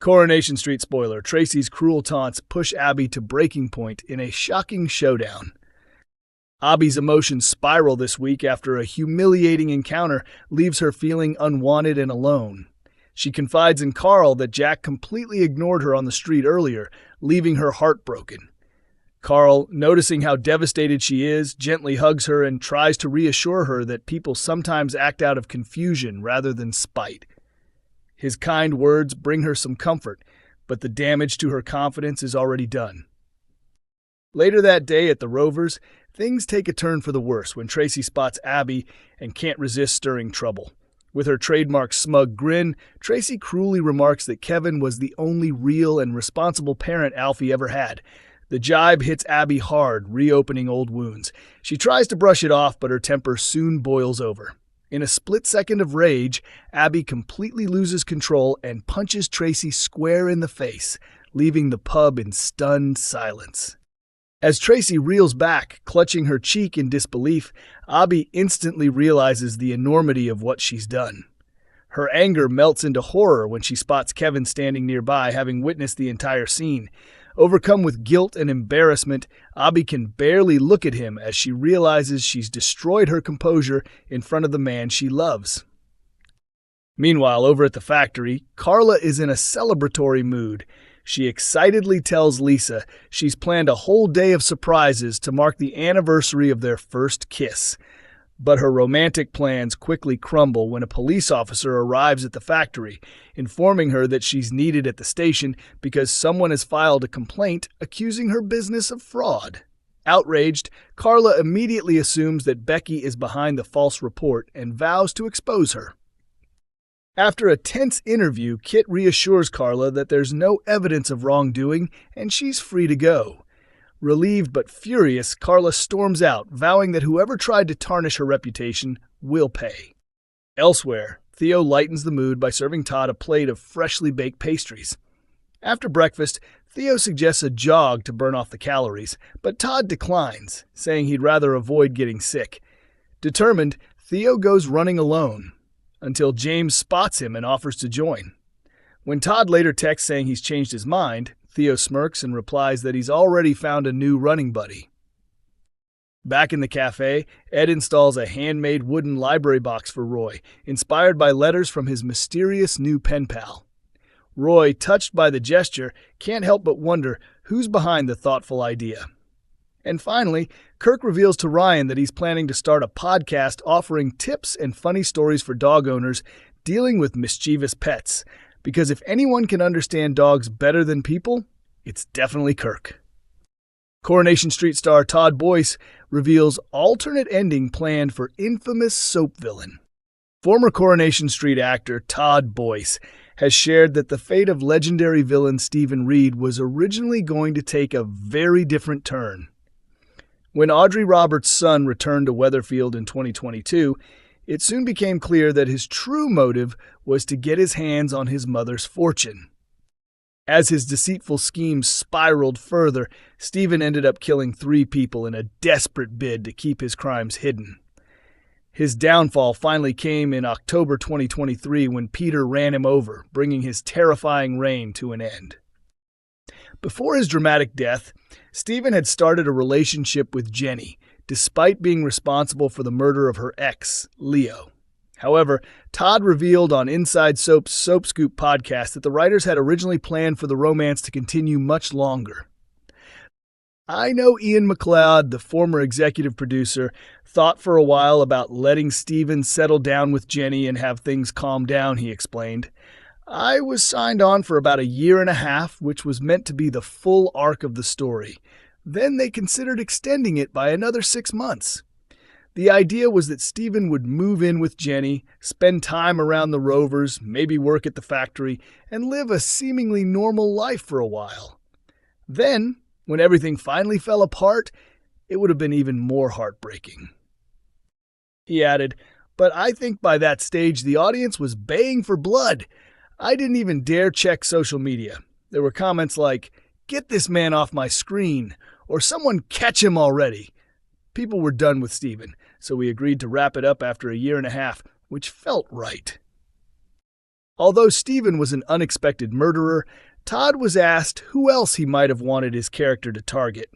Coronation Street spoiler, Tracy's cruel taunts push Abby to breaking point in a shocking showdown. Abby's emotions spiral this week after a humiliating encounter leaves her feeling unwanted and alone. She confides in Carl that Jack completely ignored her on the street earlier, leaving her heartbroken. Carl, noticing how devastated she is, gently hugs her and tries to reassure her that people sometimes act out of confusion rather than spite. His kind words bring her some comfort, but the damage to her confidence is already done. Later that day at the Rovers, things take a turn for the worse when Tracy spots Abby and can't resist stirring trouble. With her trademark smug grin, Tracy cruelly remarks that Kevin was the only real and responsible parent Alfie ever had. The jibe hits Abby hard, reopening old wounds. She tries to brush it off, but her temper soon boils over. In a split second of rage, Abby completely loses control and punches Tracy square in the face, leaving the pub in stunned silence. As Tracy reels back, clutching her cheek in disbelief, Abby instantly realizes the enormity of what she's done. Her anger melts into horror when she spots Kevin standing nearby, having witnessed the entire scene. Overcome with guilt and embarrassment, Abby can barely look at him as she realizes she's destroyed her composure in front of the man she loves. Meanwhile, over at the factory, Carla is in a celebratory mood. She excitedly tells Lisa she's planned a whole day of surprises to mark the anniversary of their first kiss. But her romantic plans quickly crumble when a police officer arrives at the factory, informing her that she's needed at the station because someone has filed a complaint accusing her business of fraud. Outraged, Carla immediately assumes that Becky is behind the false report and vows to expose her. After a tense interview, Kit reassures Carla that there's no evidence of wrongdoing and she's free to go. Relieved but furious, Carla storms out, vowing that whoever tried to tarnish her reputation will pay. Elsewhere, Theo lightens the mood by serving Todd a plate of freshly baked pastries. After breakfast, Theo suggests a jog to burn off the calories, but Todd declines, saying he'd rather avoid getting sick. Determined, Theo goes running alone, until James spots him and offers to join. When Todd later texts saying he's changed his mind, Theo smirks and replies that he's already found a new running buddy. Back in the cafe, Ed installs a handmade wooden library box for Roy, inspired by letters from his mysterious new pen pal. Roy, touched by the gesture, can't help but wonder who's behind the thoughtful idea. And finally, Kirk reveals to Ryan that he's planning to start a podcast offering tips and funny stories for dog owners dealing with mischievous pets. Because if anyone can understand dogs better than people, it's definitely Kirk. Coronation Street star Todd Boyce reveals alternate ending planned for infamous soap villain. Former Coronation Street actor Todd Boyce has shared that the fate of legendary villain Stephen Reed was originally going to take a very different turn. When Audrey Roberts' son returned to Weatherfield in 2022, it soon became clear that his true motive was to get his hands on his mother's fortune. As his deceitful schemes spiraled further, Stephen ended up killing 3 people in a desperate bid to keep his crimes hidden. His downfall finally came in October 2023 when Peter ran him over, bringing his terrifying reign to an end. Before his dramatic death, Stephen had started a relationship with Jenny, despite being responsible for the murder of her ex, Leo. However, Todd revealed on Inside Soap's Soap Scoop podcast that the writers had originally planned for the romance to continue much longer. I know Ian McLeod, the former executive producer, thought for a while about letting Stephen settle down with Jenny and have things calm down, he explained. I was signed on for about 1.5 years, which was meant to be the full arc of the story. Then they considered extending it by another 6 months. The idea was that Stephen would move in with Jenny, spend time around the Rovers, maybe work at the factory, and live a seemingly normal life for a while. Then, when everything finally fell apart, it would have been even more heartbreaking. He added, "But I think by that stage the audience was baying for blood. I didn't even dare check social media. There were comments like, 'Get this man off my screen,' or 'Someone catch him already.' People were done with Stephen, so we agreed to wrap it up after 1.5 years, which felt right." Although Stephen was an unexpected murderer, Todd was asked who else he might have wanted his character to target.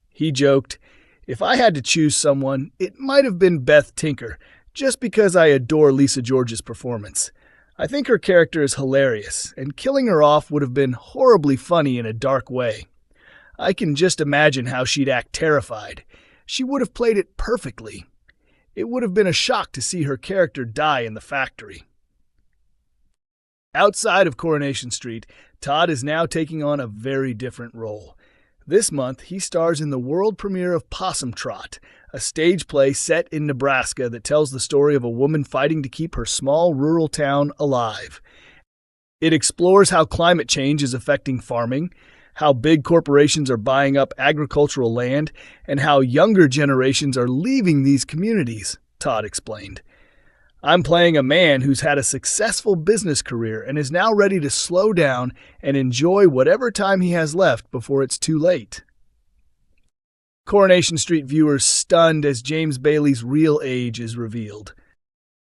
He joked, "If I had to choose someone, it might have been Beth Tinker, just because I adore Lisa George's performance. I think her character is hilarious, and killing her off would have been horribly funny in a dark way. I can just imagine how she'd act terrified. She would have played it perfectly. It would have been a shock to see her character die in the factory." Outside of Coronation Street, Todd is now taking on a very different role. This month, he stars in the world premiere of Possum Trot, a stage play set in Nebraska that tells the story of a woman fighting to keep her small rural town alive. It explores how climate change is affecting farming, how big corporations are buying up agricultural land, and how younger generations are leaving these communities, Todd explained. "I'm playing a man who's had a successful business career and is now ready to slow down and enjoy whatever time he has left before it's too late." Coronation Street viewers stunned as James Bailey's real age is revealed.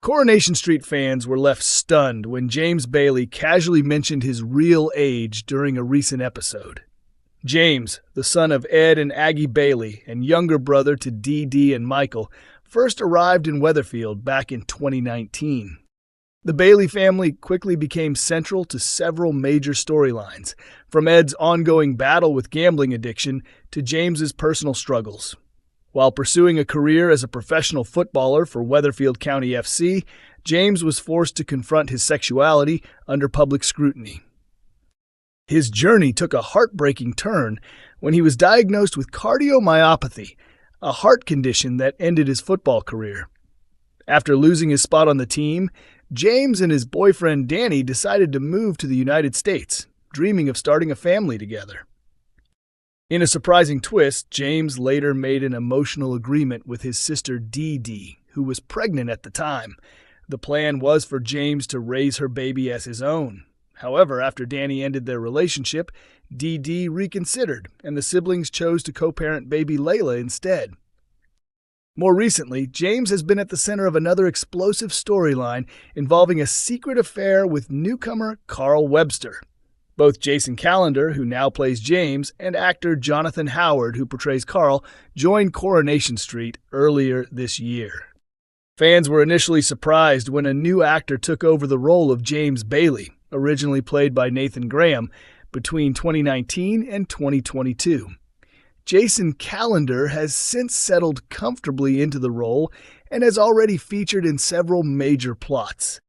Coronation Street fans were left stunned when James Bailey casually mentioned his real age during a recent episode. James, the son of Ed and Aggie Bailey and younger brother to Dee Dee and Michael, first arrived in Weatherfield back in 2019. The Bailey family quickly became central to several major storylines, from Ed's ongoing battle with gambling addiction to James's personal struggles. While pursuing a career as a professional footballer for Weatherfield County FC, James was forced to confront his sexuality under public scrutiny. His journey took a heartbreaking turn when he was diagnosed with cardiomyopathy, a heart condition that ended his football career. After losing his spot on the team, James and his boyfriend Danny decided to move to the United States, dreaming of starting a family together. In a surprising twist, James later made an emotional agreement with his sister Dee Dee, who was pregnant at the time. The plan was for James to raise her baby as his own. However, after Danny ended their relationship, Dee Dee reconsidered, and the siblings chose to co-parent baby Layla instead. More recently, James has been at the center of another explosive storyline involving a secret affair with newcomer Carl Webster. Both Jason Calendar, who now plays James, and actor Jonathan Howard, who portrays Carl, joined Coronation Street earlier this year. Fans were initially surprised when a new actor took over the role of James Bailey, originally played by Nathan Graham, between 2019 and 2022. Jason Calendar has since settled comfortably into the role and has already featured in several major plots.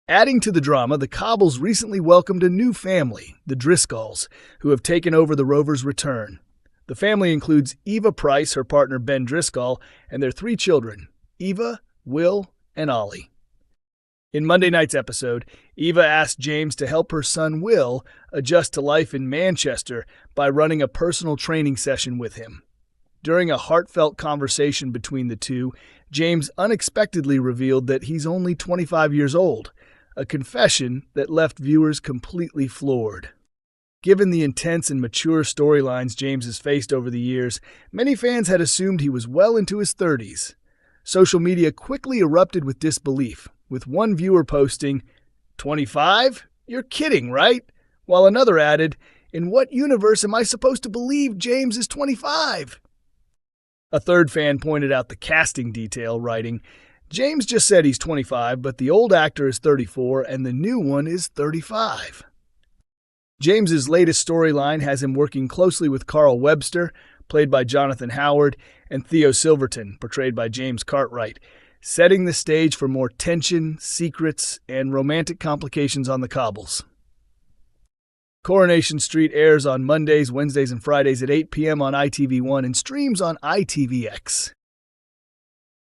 Adding to the drama, the Cobbles recently welcomed a new family, the Driscolls, who have taken over the Rovers' return. The family includes Eva Price, her partner Ben Driscoll, and their 3 children, Eva, Will, and Ollie. In Monday night's episode, Eva asked James to help her son Will adjust to life in Manchester by running a personal training session with him. During a heartfelt conversation between the two, James unexpectedly revealed that he's only 25 years old, a confession that left viewers completely floored. Given the intense and mature storylines James has faced over the years, many fans had assumed he was well into his 30s. Social media quickly erupted with disbelief, with one viewer posting, "25? You're kidding, right?" While another added, "In what universe am I supposed to believe James is 25? A third fan pointed out the casting detail, writing, "James just said he's 25, but the old actor is 34 and the new one is 35. James's latest storyline has him working closely with Carl Webster, played by Jonathan Howard, and Theo Silverton, portrayed by James Cartwright, setting the stage for more tension, secrets, and romantic complications on the Cobbles. Coronation Street airs on Mondays, Wednesdays, and Fridays at 8 p.m. on ITV1 and streams on ITVX.